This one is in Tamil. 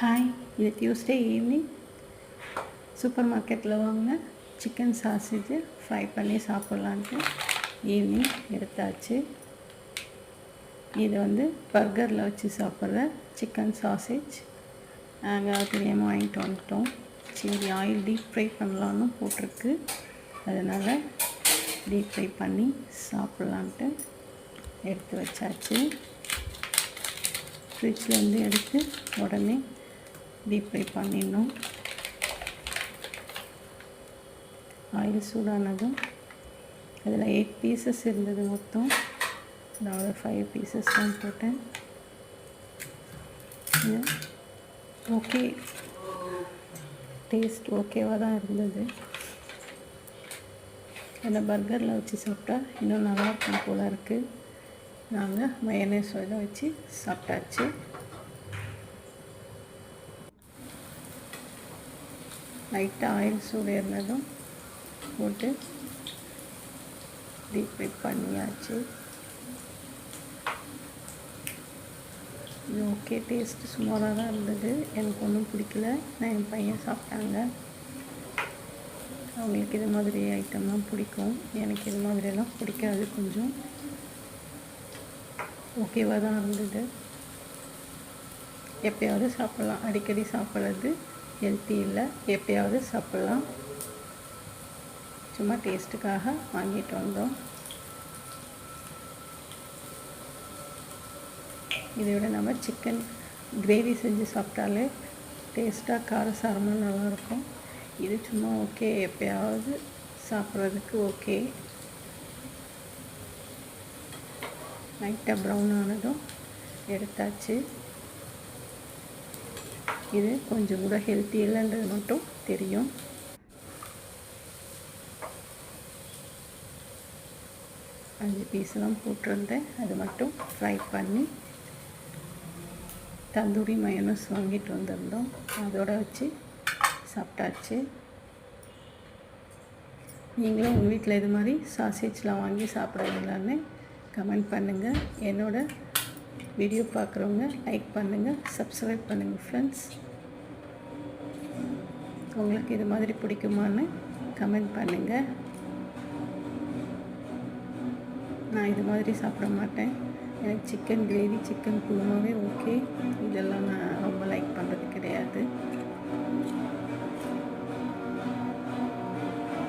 ஹாய், இது டியூஸ்டே ஈவினிங் சூப்பர் மார்க்கெட்டில் வாங்கின சிக்கன் சாசேஜை ஃப்ரை பண்ணி சாப்பிட்லான்ட்டு ஈவினிங் எடுத்தாச்சு. இது பர்கரில் வச்சு சாப்பிட்ற சிக்கன் சாசேஜ். நாங்கள் தெரியாமல் வாங்கிட்டு வந்துட்டோம். சரி, ஆயில் டீப் ஃப்ரை பண்ணலான்னு போட்டிருக்கு, அதனால் டீப் ஃப்ரை பண்ணி சாப்பிட்லான்ட்டு எடுத்து வச்சாச்சு. ஃப்ரிட்ஜ்லேருந்து எடுத்து உடனே டீப் ஃப்ரை பண்ணிடணும். ஆயில் சூடானதும் அதில் 8 பீசஸ் இருந்தது மொத்தம். நான் ஒரு 5 பீசஸ் தான் போட்டேன். ஓகே, டேஸ்ட் ஓகேவாக தான் இருந்தது. அந்த பர்கரில் வச்சு சாப்பிட்டா இன்னும் நல்லாயிருக்கும் போல் இருக்குது. நாங்கள் மயோனைஸ் வச்சு சாப்பிட்டாச்சு. லைட்டாக ஆயில் சூடு இருந்ததும் போட்டு டீப் ஃப்ரை பண்ணியாச்சு. இது ஓகே, டேஸ்ட்டு சுமாராக தான் இருந்தது. எனக்கு ஒன்றும் பிடிக்கல. நான் என் பையன் சாப்பிட்டாங்க. அவங்களுக்கு இது மாதிரி ஐட்டம்லாம் பிடிக்கும். எனக்கு இது மாதிரியெல்லாம் பிடிக்காது. கொஞ்சம் ஓகேவாக தான் இருந்தது. எப்போயாவது சாப்பிட்லாம், அடிக்கடி சாப்பிட்றது ஹெல்த்தி இல்லை. எப்போயாவது சாப்பிட்லாம். சும்மா டேஸ்ட்டுக்காக வாங்கிட்டு வந்தோம். இதை விட நம்ம சிக்கன் கிரேவி செஞ்சு சாப்பிட்டாலே டேஸ்ட்டாக காரசாரமாக நல்லாயிருக்கும். இது சும்மா ஓகே, எப்போயாவது சாப்பிட்றதுக்கு ஓகே. லைட்டாக ப்ரௌன் ஆனதும் எடுத்தாச்சு. இது கொஞ்சம் கூட ஹெல்த்தி இல்லைன்றது மட்டும் தெரியும். அஞ்சு பீஸ் தான் போட்டிருந்தேன். அது மட்டும் ஃப்ரை பண்ணி தந்தூரி மயோனைஸ் வாங்கிட்டு வந்திருந்தோம், அதோடு வச்சு சாப்பிட்டாச்சு. நீங்களும் உங்கள் வீட்டில் இது மாதிரி சாசேஜ்லாம் வாங்கி சாப்பிட்றீங்களான்னு கமெண்ட் பண்ணுங்கள். என்னோடய வீடியோ பார்க்குறவங்க லைக் பண்ணுங்கள், சப்ஸ்கிரைப் பண்ணுங்கள் ஃப்ரெண்ட்ஸ். உங்களுக்கு இது மாதிரி பிடிக்குமான்னு கமெண்ட் பண்ணுங்கள். நான் இது மாதிரி சாப்பிட மாட்டேன். எனக்கு சிக்கன் கிரேவி, சிக்கன் குருமாவே ஓகே. இதெல்லாம் நான் ரொம்ப லைக் பண்ணுறது கிடையாது.